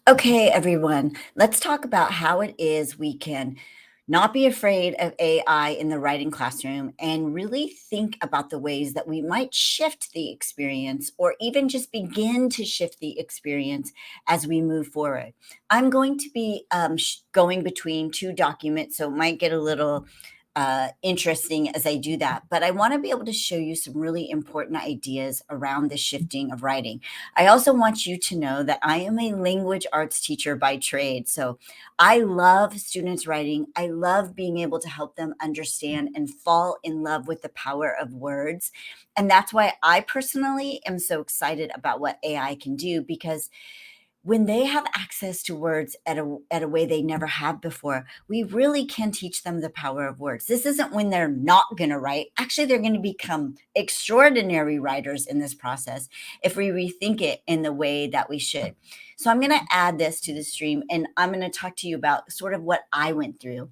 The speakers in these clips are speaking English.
Okay, everyone, let's talk about how it is we can not be afraid of AI in the writing classroom and really think about the ways that we might shift the experience or even just begin to shift the experience as we move forward. I'm going to be going between two documents, so it might get a little interesting as I do that. But I want to be able to show you some really important ideas around the shifting of writing. I also want you to know that I am a language arts teacher by trade. So I love students writing. I love being able to help them understand and fall in love with the power of words. And that's why I personally am so excited about what AI can do, because when they have access to words at a way they never have before, we really can teach them the power of words. This isn't when they're not going to write. Actually, they're going to become extraordinary writers in this process if we rethink it in the way that we should. So I'm going to add this to the stream, and I'm going to talk to you about sort of what I went through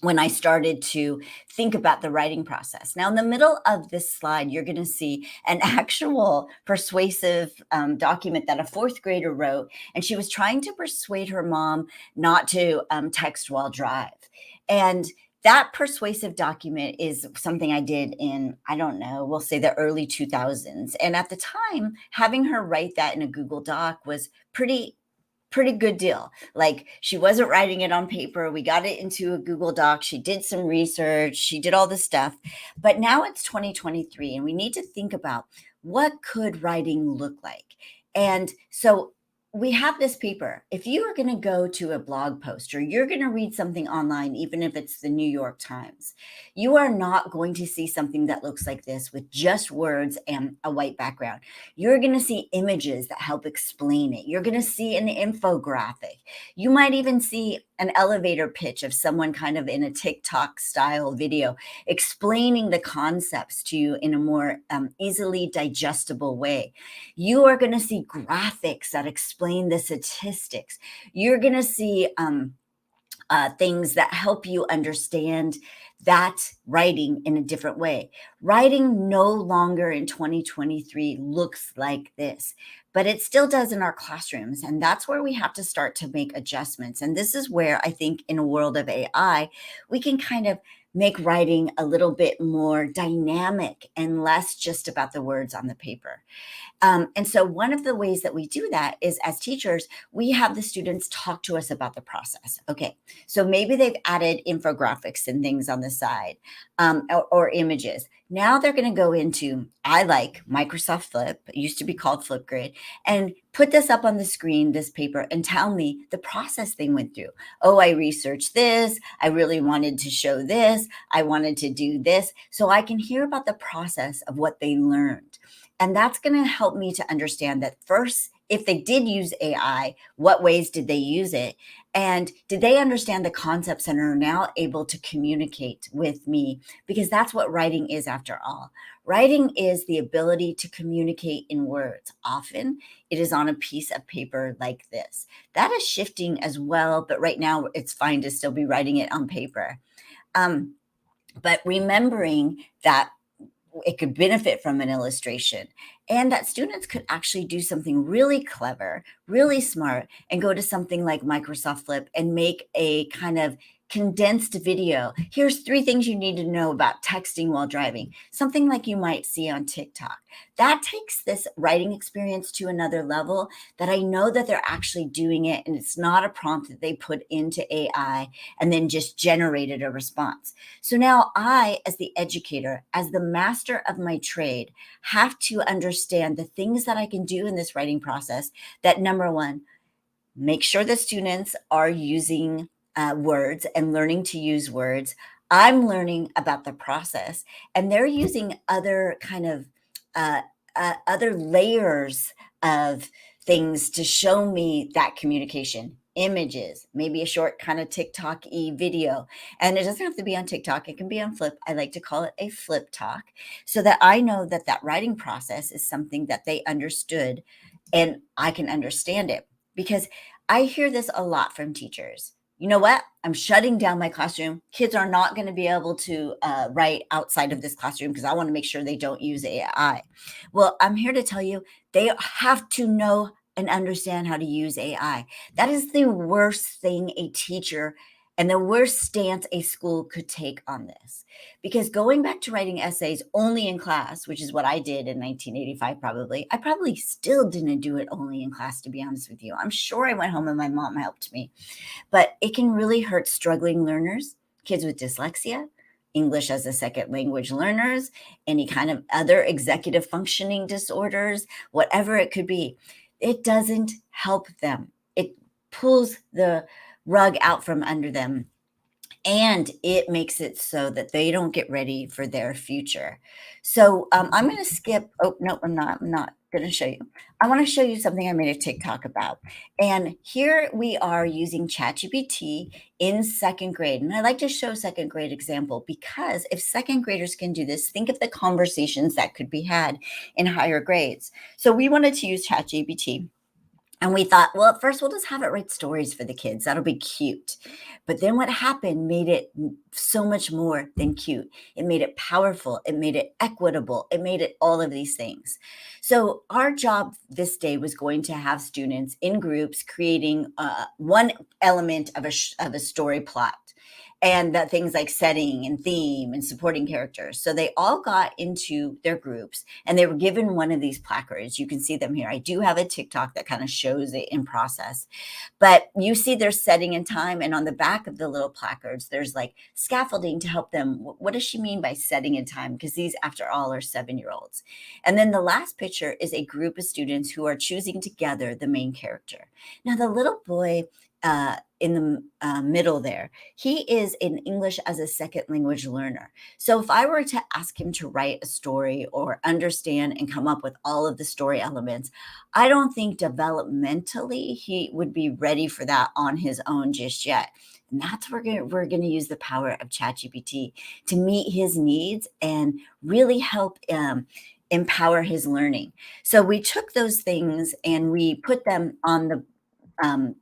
when I started to think about the writing process. Now, in the middle of this slide, you're going to see an actual persuasive document that a fourth grader wrote, and she was trying to persuade her mom not to text while drive. And that persuasive document is something I did in, I don't know, we'll say the early 2000s. And at the time, having her write that in a Google Doc was pretty good deal. Like, she wasn't writing it on paper. We got it into a Google Doc. She did some research. She did all this stuff. But now it's 2023 and we need to think about what could writing look like. And so we have this paper. If you are going to go to a blog post or you're going to read something online, even if it's the New York Times, you are not going to see something that looks like this with just words and a white background. You're going to see images that help explain it. You're going to see an infographic. You might even see an elevator pitch of someone kind of in a TikTok style video explaining the concepts to you in a more easily digestible way. You are going to see graphics that explain the statistics. You're going to see things that help you understand that writing in a different way. Writing no longer in 2023 looks like this, but it still does in our classrooms. And that's where we have to start to make adjustments. And this is where I think in a world of AI, we can kind of make writing a little bit more dynamic and less just about the words on the paper. And so one of the ways that we do that is, as teachers, we have the students talk to us about the process. Okay, so maybe they've added infographics and things on the side, or images. Now they're going to go into, I like Microsoft Flip, it used to be called Flipgrid, and put this up on the screen, this paper, and tell me the process they went through. Oh, I researched this. I really wanted to show this. I wanted to do this. So I can hear about the process of what they learned. And that's going to help me to understand that first, if they did use AI, what ways did they use it? And did they understand the concepts and are now able to communicate with me? Because that's what writing is after all. Writing is the ability to communicate in words. Often it is on a piece of paper like this. That is shifting as well, but right now it's fine to still be writing it on paper. But remembering that it could benefit from an illustration, and that students could actually do something really clever, really smart, and go to something like Microsoft Flip and make a kind of condensed video. Here's 3 things you need to know about texting while driving, something like you might see on TikTok. That takes this writing experience to another level, that I know that they're actually doing it and it's not a prompt that they put into AI and then just generated a response. So now I, as the educator, as the master of my trade, have to understand the things that I can do in this writing process. That, number one, make sure the students are using words and learning to use words. I'm learning about the process, and they're using other kind of other layers of things to show me that communication. Images, maybe a short kind of TikTok-y video. And it doesn't have to be on TikTok. It can be on Flip. I like to call it a Flip Talk, so that I know that that writing process is something that they understood and I can understand it. Because I hear this a lot from teachers. You know what? I'm shutting down my classroom. Kids are not going to be able to write outside of this classroom because I want to make sure they don't use AI. Well, I'm here to tell you they have to know and understand how to use AI. That is the worst thing a teacher and the worst stance a school could take on this. Because going back to writing essays only in class, which is what I did in 1985, probably, I probably still didn't do it only in class, to be honest with you. I'm sure I went home and my mom helped me, but it can really hurt struggling learners, kids with dyslexia, English as a second language learners, any kind of other executive functioning disorders, whatever it could be. It doesn't help them. It pulls the rug out from under them, and it makes it so that they don't get ready for their future. So I'm going to skip. Oh, no, I'm not. I'm not going to show you. I want to show you something I made a TikTok about. And here we are using ChatGPT in second grade. And I like to show second grade example because if second graders can do this, think of the conversations that could be had in higher grades. So we wanted to use ChatGPT. And we thought, well, at first we'll just have it write stories for the kids. That'll be cute. But then what happened made it so much more than cute. It made it powerful. It made it equitable. It made it all of these things. So our job this day was going to have students in groups creating one element of a story plot. And that things like setting and theme and supporting characters. So they all got into their groups and they were given one of these placards. You can see them here. I do have a TikTok that kind of shows it in process, but you see their setting and time. And on the back of the little placards, there's like scaffolding to help them. What does she mean by setting and time? Because these, after all, are 7-year-olds. And then the last picture is a group of students who are choosing together the main character. Now, the little boy in the middle there, he is an English as a second language learner. So if I were to ask him to write a story or understand and come up with all of the story elements, I don't think developmentally he would be ready for that on his own just yet. And that's where we're going to use the power of ChatGPT to meet his needs and really help empower his learning. So we took those things and we put them on the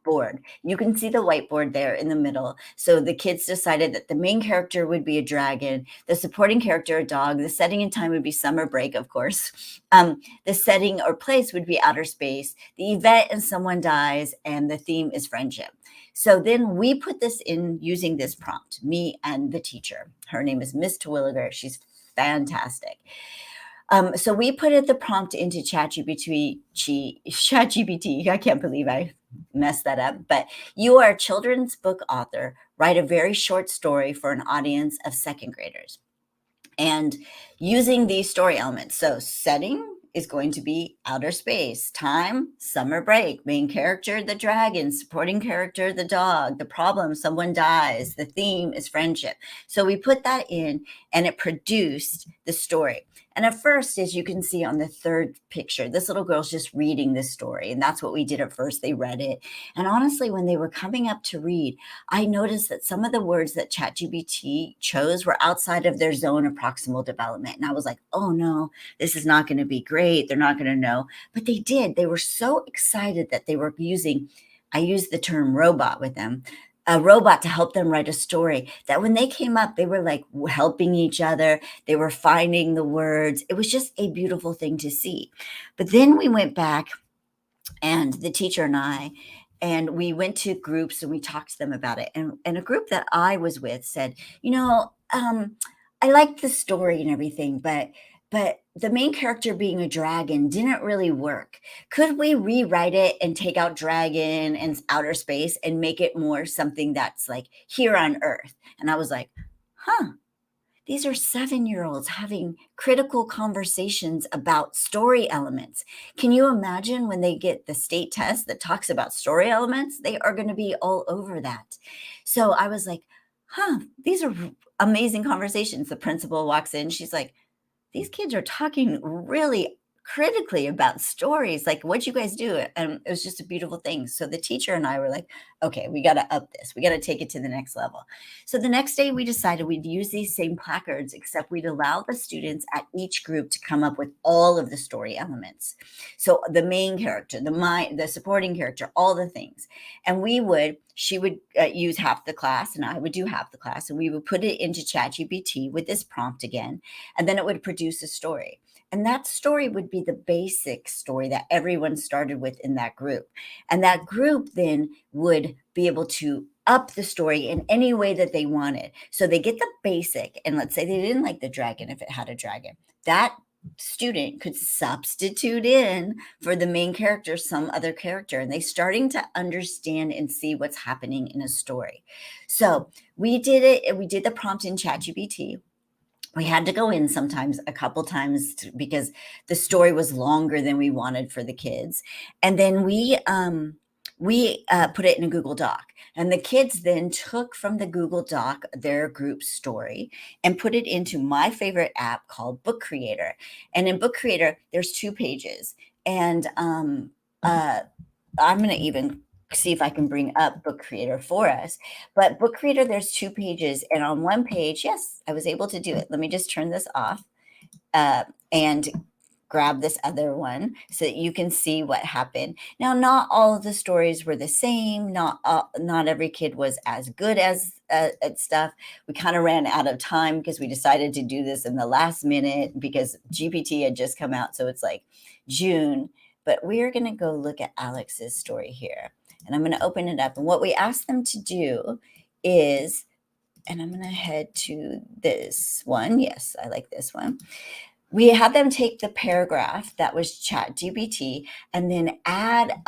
board. You can see the whiteboard there in the middle. So the kids decided that the main character would be a dragon, the supporting character a dog, the setting and time would be summer break, of course. The setting or place would be outer space, the event and someone dies, and the theme is friendship. So then we put this in using this prompt, me and the teacher. Her name is Miss Terwilliger. She's fantastic. So we put the prompt into ChatGPT. I can't believe I messed that up. But you are a children's book author. Write a very short story for an audience of second graders. And using these story elements. So setting is going to be outer space, time, summer break, main character, the dragon, supporting character, the dog, the problem, someone dies, the theme is friendship. So we put that in and it produced the story. And at first, as you can see on the third picture, this little girl's just reading this story. And that's what we did at first. They read it. And honestly, when they were coming up to read, I noticed that some of the words that ChatGPT chose were outside of their zone of proximal development. And I was like, oh no, this is not going to be great. They're not going to know. But they did. They were so excited that they were I used the term robot with them, a robot to help them write a story, that when they came up, they were like helping each other. They were finding the words. It was just a beautiful thing to see. But then we went back, and the teacher and we went to groups and we talked to them about it. And a group that I was with said, I liked the story and everything, but the main character being a dragon didn't really work. Could we rewrite it and take out dragon and outer space and make it more something that's like here on Earth? And I was like, huh. These are 7-year-olds having critical conversations about story elements. Can you imagine when they get the state test that talks about story elements? They are going to be all over that. So I was like, these are amazing conversations. The principal walks in. She's like, these kids are talking really critically about stories. Like, what'd you guys do? And it was just a beautiful thing. So the teacher and I were like, okay, we got to up this. We got to take it to the next level. So the next day we decided we'd use these same placards, except we'd allow the students at each group to come up with all of the story elements. So the main character, the supporting character, all the things. And she would use half the class and I would do half the class. And we would put it into ChatGPT with this prompt again. And then it would produce a story. And that story would be the basic story that everyone started with in that group. And that group then would be able to up the story in any way that they wanted. So they get the basic, and let's say they didn't like the dragon if it had a dragon. That student could substitute in for the main character some other character, and they starting to understand and see what's happening in a story. So we did it. We did the prompt in ChatGPT. We had to go in sometimes a couple times because the story was longer than we wanted for the kids, and then we put it in a Google Doc, and the kids then took from the Google Doc their group story and put it into my favorite app called Book Creator. And in Book Creator, there's 2 pages, and I'm going to even see if I can bring up Book Creator for us. But Book Creator, there's 2 pages, and on one page, yes, I was able to do it. Let me just turn this off and grab this other one so that you can see what happened. Now, not all of the stories were the same. Not every kid was as good as at stuff. We kind of ran out of time because we decided to do this in the last minute because GPT had just come out. So it's like June. But we're going to go look at Alex's story here. And I'm going to open it up. And what we asked them to do is, and I'm going to head to this one. Yes, I like this one. We had them take the paragraph that was ChatGPT and then add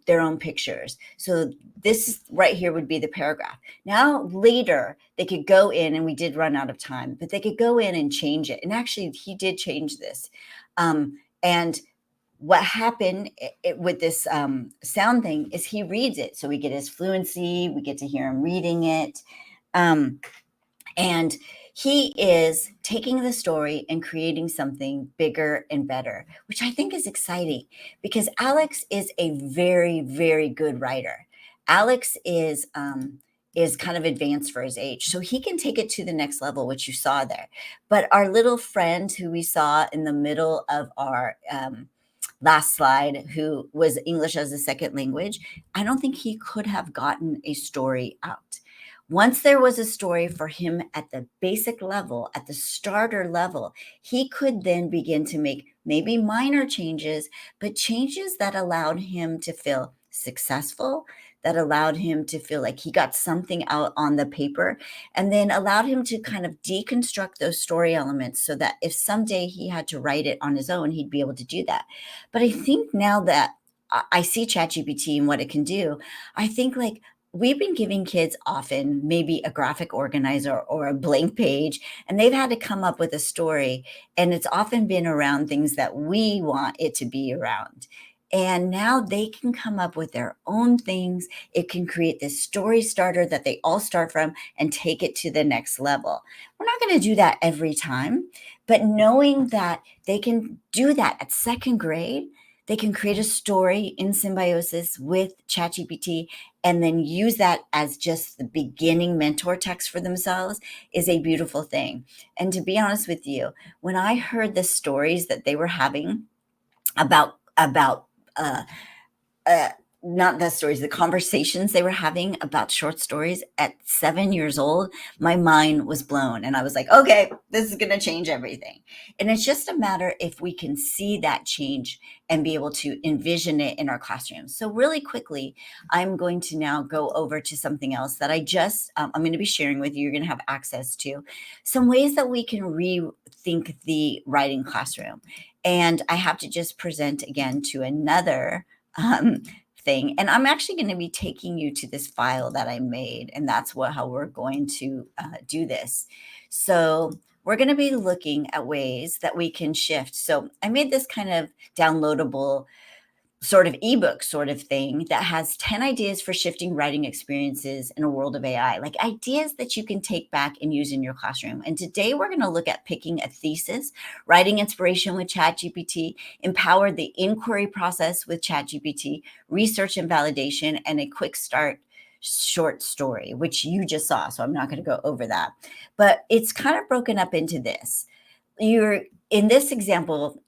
their own pictures. So this right here would be the paragraph. Now later they could go in, and we did run out of time, but they could go in and change it. And actually he did change this. And what happened with this sound thing is he reads it. So we get his fluency, we get to hear him reading it. And he is taking the story and creating something bigger and better, which I think is exciting because Alex is a very, very good writer. Alex is kind of advanced for his age, so he can take it to the next level, which you saw there. But our little friend who we saw in the middle of our last slide, who was English as a second language, I don't think he could have gotten a story out. Once there was a story for him at the basic level, at the starter level, he could then begin to make maybe minor changes, but changes that allowed him to feel successful, that allowed him to feel like he got something out on the paper, and then allowed him to kind of deconstruct those story elements so that if someday he had to write it on his own, he'd be able to do that. But I think now that I see ChatGPT and what it can do, I think like we've been giving kids often maybe a graphic organizer or a blank page, and they've had to come up with a story. And it's often been around things that we want it to be around. And now they can come up with their own things. It can create this story starter that they all start from and take it to the next level. We're not going to do that every time, but knowing that they can do that at second grade, they can create a story in symbiosis with ChatGPT and then use that as just the beginning mentor text for themselves is a beautiful thing. And to be honest with you, when I heard the stories that they were having about uh, uh, not the stories, the conversations they were having about short stories at 7 years old, my mind was blown. And I was like, okay, this is going to change everything. And it's just a matter if we can see that change and be able to envision it in our classrooms. So really quickly, I'm going to now go over to something else that I'm going to be sharing with you. You're going to have access to some ways that we can rethink the writing classroom. And I have to just present again to another thing. And I'm actually going to be taking you to this file that I made, and that's how we're going to do this. So we're going to be looking at ways that we can shift. So I made this kind of downloadable sort of ebook sort of thing that has 10 ideas for shifting writing experiences in a world of AI, like ideas that you can take back and use in your classroom. And today we're going to look at picking a thesis, writing inspiration with ChatGPT, empower the inquiry process with ChatGPT, research and validation, and a quick start short story, which you just saw. So I'm not going to go over that, but it's kind of broken up into this. in this example,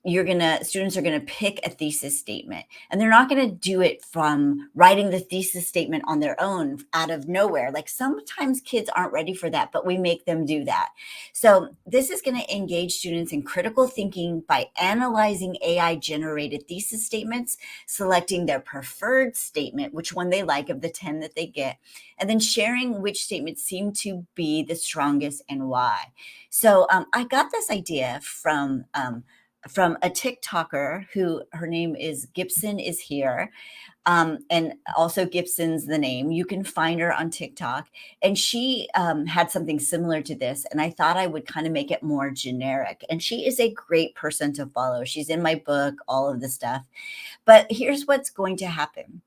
students are gonna pick a thesis statement, and they're not gonna do it from writing the thesis statement on their own out of nowhere. Like, sometimes kids aren't ready for that, but we make them do that. So this is gonna engage students in critical thinking by analyzing AI-generated thesis statements, selecting their preferred statement, which one they like of the 10 that they get, and then sharing which statements seem to be the strongest and why. So I got this idea from a TikToker who her name is Gibson is here, and also Gibson's the name. You can find her on TikTok, and she had something similar to this, and I thought I would kind of make it more generic. And she is a great person to follow. She's in my book, all of the stuff. But here's what's going to happen.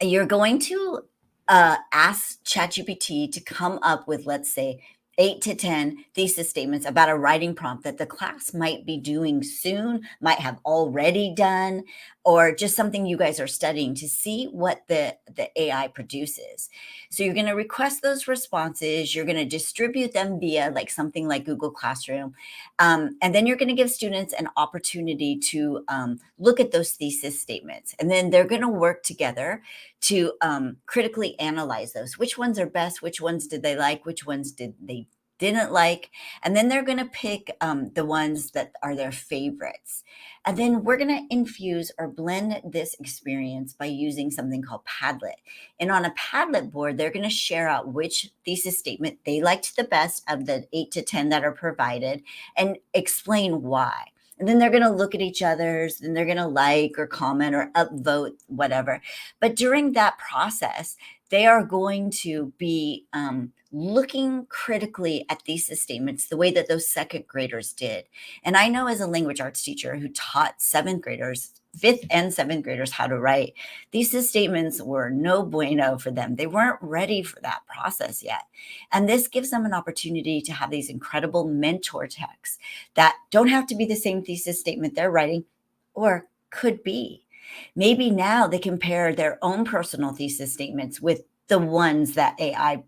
You're going to ask ChatGPT to come up with, let's say, 8 to 10 thesis statements about a writing prompt that the class might be doing soon, might have already done, or just something you guys are studying to see what the AI produces. So you're going to request those responses. You're going to distribute them via like something like Google Classroom. And then you're going to give students an opportunity to look at those thesis statements. And then they're going to work together to critically analyze those. Which ones are best? Which ones did they like? Which ones did they didn't like? And then they're going to pick the ones that are their favorites. And then we're going to infuse or blend this experience by using something called Padlet. And on a Padlet board, they're going to share out which thesis statement they liked the best of the 8 to 10 that are provided and explain why. And then they're going to look at each other's, and they're going to like or comment or upvote, whatever. But during that process, they are going to be looking critically at thesis statements the way that those second graders did. And I know, as a language arts teacher who taught seventh graders, fifth and seventh graders, how to write, thesis statements were no bueno for them. They weren't ready for that process yet. And this gives them an opportunity to have these incredible mentor texts that don't have to be the same thesis statement they're writing, or could be. Maybe now they compare their own personal thesis statements with the ones that AI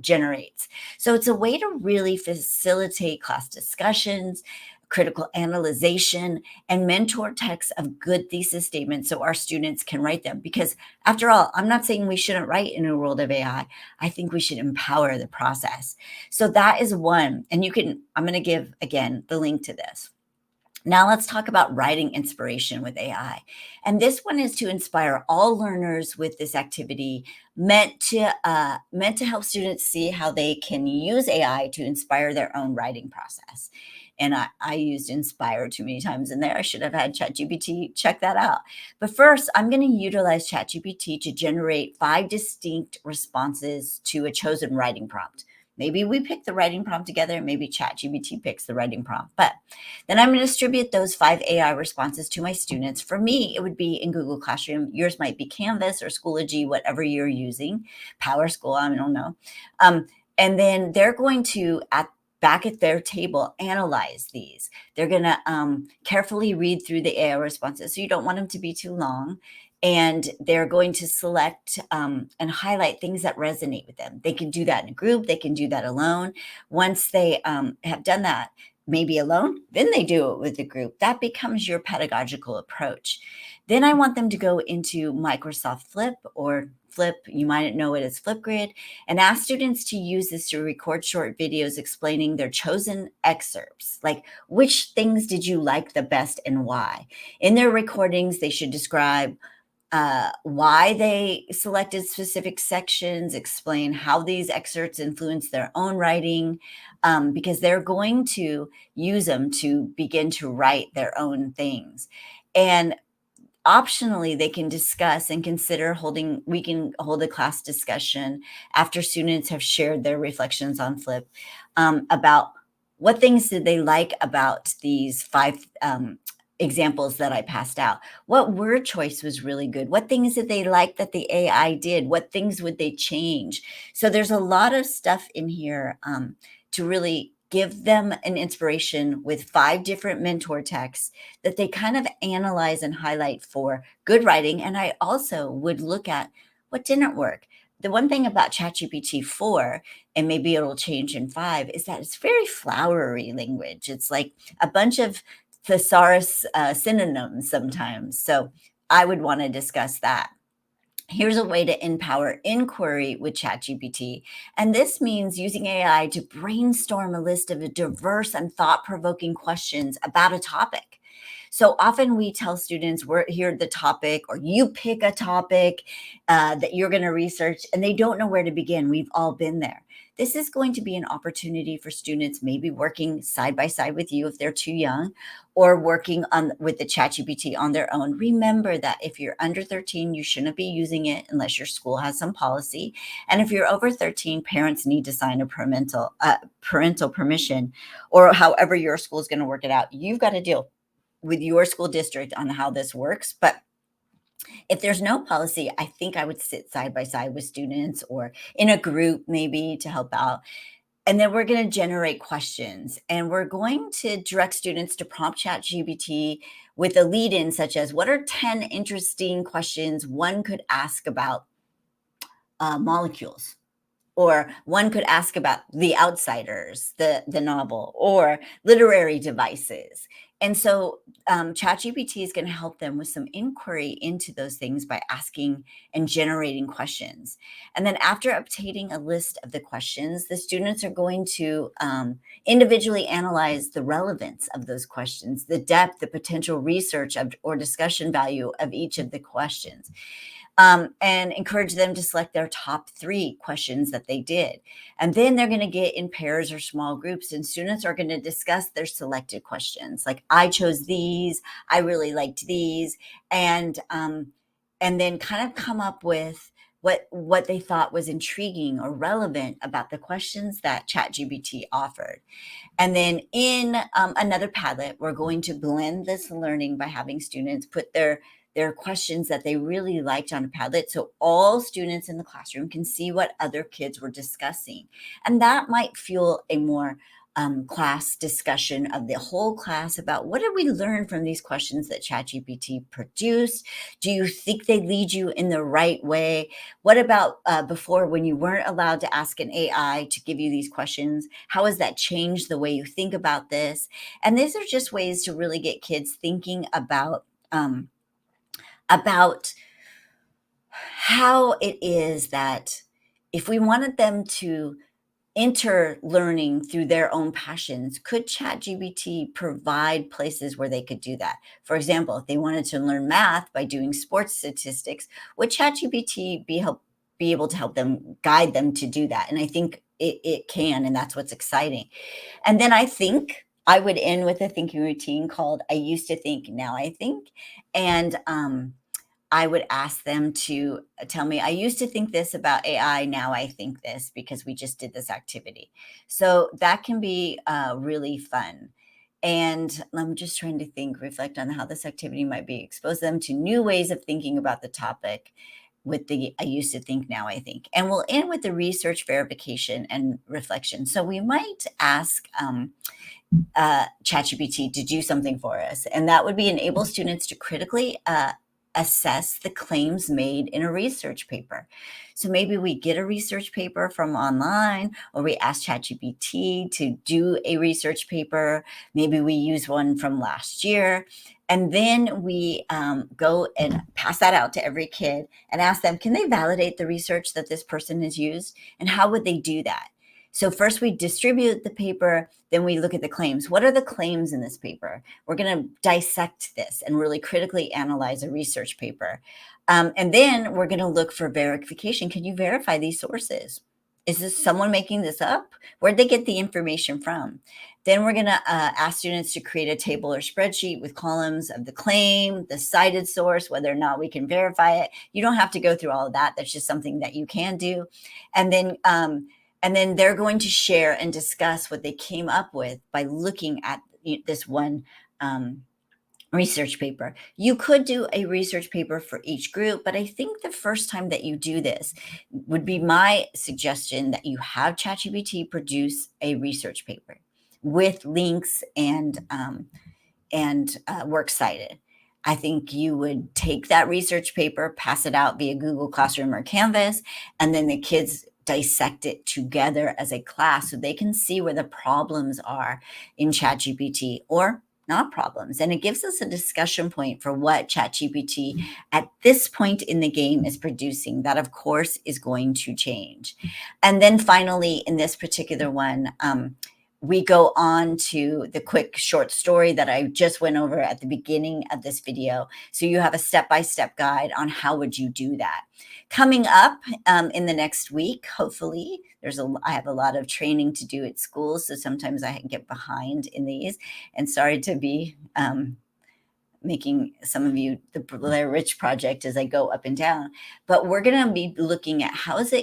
generates. So it's a way to really facilitate class discussions, critical analyzation, and mentor texts of good thesis statements so our students can write them. Because after all, I'm not saying we shouldn't write in a world of AI. I think we should empower the process. So that is one. And I'm going to give again the link to this. Now let's talk about writing inspiration with AI. And this one is to inspire all learners with this activity, meant to help students see how they can use AI to inspire their own writing process. And I used inspire too many times in there. I should have had ChatGPT check that out. But first, I'm going to utilize ChatGPT to generate 5 distinct responses to a chosen writing prompt. Maybe we pick the writing prompt together. Maybe ChatGPT picks the writing prompt. But then I'm going to distribute those 5 AI responses to my students. For me, it would be in Google Classroom. Yours might be Canvas or Schoology, whatever you're using. PowerSchool, I don't know. And then they're going to, back at their table, analyze these. They're going to carefully read through the AI responses. So you don't want them to be too long. And they're going to select and highlight things that resonate with them. They can do that in a group. They can do that alone. Once they have done that, maybe alone, then they do it with the group. That becomes your pedagogical approach. Then I want them to go into Microsoft Flip, or Flip, you might know it as Flipgrid, and ask students to use this to record short videos explaining their chosen excerpts. Like, which things did you like the best and why? In their recordings, they should describe why they selected specific sections, explain how these excerpts influence their own writing, because they're going to use them to begin to write their own things. And optionally, they can discuss and consider we can hold a class discussion after students have shared their reflections on Flip about what things did they like about these 5 examples that I passed out. What word choice was really good? What things did they like that the AI did? What things would they change? So there's a lot of stuff in here to really give them an inspiration with 5 different mentor texts that they kind of analyze and highlight for good writing. And I also would look at what didn't work. the one thing about ChatGPT 4, and maybe it'll change in 5, is that it's very flowery language. It's like a bunch of thesaurus synonyms sometimes. So I would want to discuss that. Here's a way to empower inquiry with ChatGPT. And this means using AI to brainstorm a list of diverse and thought provoking questions about a topic. So often we tell students, we're here the topic, or you pick a topic that you're going to research, and they don't know where to begin. We've all been there. This is going to be an opportunity for students maybe working side by side with you if they're too young, or working on with the ChatGPT on their own. Remember that if you're under 13, you shouldn't be using it unless your school has some policy. And if you're over 13, parents need to sign a parental permission, or however your school is going to work it out. You've got to deal with your school district on how this works. But if there's no policy, I think I would sit side by side with students or in a group maybe to help out. And then we're going to generate questions, and we're going to direct students to prompt ChatGPT with a lead in, such as, what are 10 interesting questions one could ask about molecules? Or one could ask about The Outsiders, the novel, or literary devices. And so ChatGPT is going to help them with some inquiry into those things by asking and generating questions. And then after obtaining a list of the questions, the students are going to individually analyze the relevance of those questions, the depth, the potential research or discussion value of each of the questions. And encourage them to select their top 3 questions that they did. And then they're going to get in pairs or small groups, and students are going to discuss their selected questions. Like, I chose these, I really liked these, and then kind of come up with what they thought was intriguing or relevant about the questions that ChatGPT offered. And then in another Padlet, we're going to blend this learning by having students put their questions that they really liked on a Padlet, so all students in the classroom can see what other kids were discussing. And that might fuel a more class discussion of the whole class about, what did we learn from these questions that ChatGPT produced? Do you think they lead you in the right way? What about before, when you weren't allowed to ask an AI to give you these questions? How has that changed the way you think about this? And these are just ways to really get kids thinking about how it is that if we wanted them to enter learning through their own passions, could ChatGPT provide places where they could do that? For example, if they wanted to learn math by doing sports statistics, would ChatGPT be able to help them, guide them to do that? And I think it can, and that's what's exciting. And then I think I would end with a thinking routine called I used to think, now I think. And I would ask them to tell me, I used to think this about AI, now I think this, because we just did this activity. So that can be really fun. And I'm just trying to reflect on how this activity might be, expose them to new ways of thinking about the topic with the I used to think, now I think. And we'll end with the research, verification, and reflection. So we might ask ChatGPT to do something for us, and that would be enable students to critically assess the claims made in a research paper. So maybe we get a research paper from online, or we ask ChatGPT to do a research paper. Maybe we use one from last year. And then we go and pass that out to every kid and ask them, can they validate the research that this person has used? And how would they do that? So first we distribute the paper, then we look at the claims. What are the claims in this paper? We're going to dissect this and really critically analyze a research paper. And then we're going to look for verification. Can you verify these sources? Is this someone making this up? Where'd they get the information from? Then we're going to ask students to create a table or spreadsheet with columns of the claim, the cited source, whether or not we can verify it. You don't have to go through all of that. That's just something that you can do. And then they're going to share and discuss what they came up with by looking at this one research paper. You could do a research paper for each group, but I think the first time that you do this would be my suggestion that you have ChatGPT produce a research paper with links and works cited. I think you would take that research paper, pass it out via Google Classroom or Canvas, and then the kids dissect it together as a class so they can see where the problems are in ChatGPT or not problems. And it gives us a discussion point for what ChatGPT at this point in the game is producing. That, of course, is going to change. And then finally, in this particular one, we go on to the quick short story that I just went over at the beginning of this video. So you have a step-by-step guide on how would you do that. Coming up in the next week, hopefully, I have a lot of training to do at school, so sometimes I get behind in these. And sorry to be making some of you the Blair Rich Project as I go up and down. But we're going to be looking at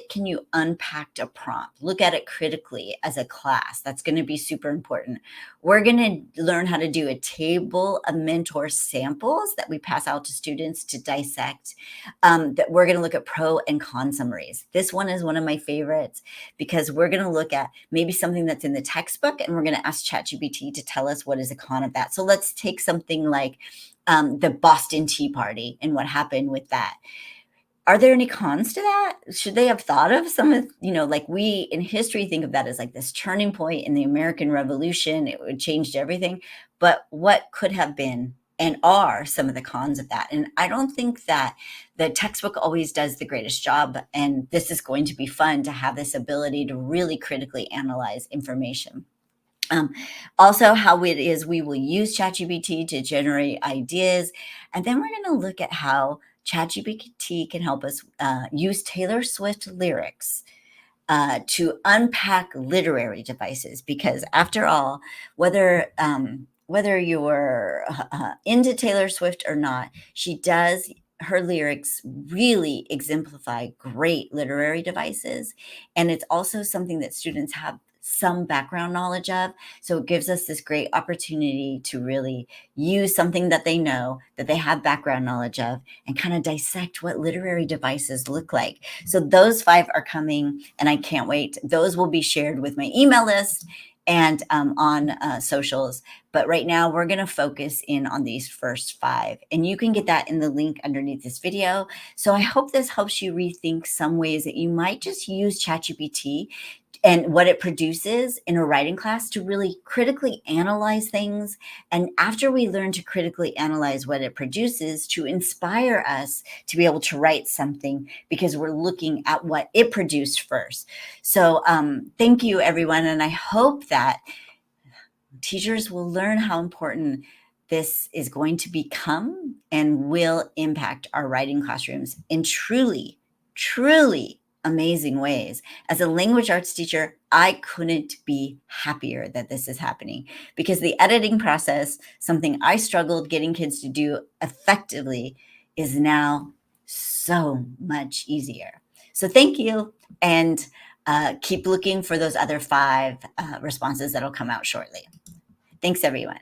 can you unpack a prompt? Look at it critically as a class. That's going to be super important. We're going to learn how to do a table of mentor samples that we pass out to students to dissect. That we're going to look at pro and con summaries. This one is one of my favorites because we're going to look at maybe something that's in the textbook and we're going to ask ChatGPT to tell us what is a con of that. So let's take something like the Boston Tea Party and what happened with that. Are there any cons to that? Should they have thought of some of, like we in history think of that as like this turning point in the American Revolution. It would changed everything. But what could have been and are some of the cons of that? And I don't think that the textbook always does the greatest job. And this is going to be fun to have this ability to really critically analyze information. Also, how it is we will use ChatGPT to generate ideas. And then we're going to look at how ChatGPT can help us use Taylor Swift lyrics to unpack literary devices. Because after all, whether you're into Taylor Swift or not, her lyrics really exemplify great literary devices. And it's also something that students have some background knowledge of. So it gives us this great opportunity to really use something that they know, that they have background knowledge of, and kind of dissect what literary devices look like. So those 5 are coming, and I can't wait. Those will be shared with my email list and on socials. But right now, we're going to focus in on these first 5. And you can get that in the link underneath this video. So I hope this helps you rethink some ways that you might just use ChatGPT and what it produces in a writing class to really critically analyze things. And after we learn to critically analyze what it produces, to inspire us to be able to write something because we're looking at what it produced first. So thank you, everyone. And I hope that teachers will learn how important this is going to become and will impact our writing classrooms in truly, truly amazing ways. As a language arts teacher, I couldn't be happier that this is happening because the editing process, something I struggled getting kids to do effectively, is now so much easier. So thank you, and keep looking for those other 5 responses that'll come out shortly. Thanks, everyone.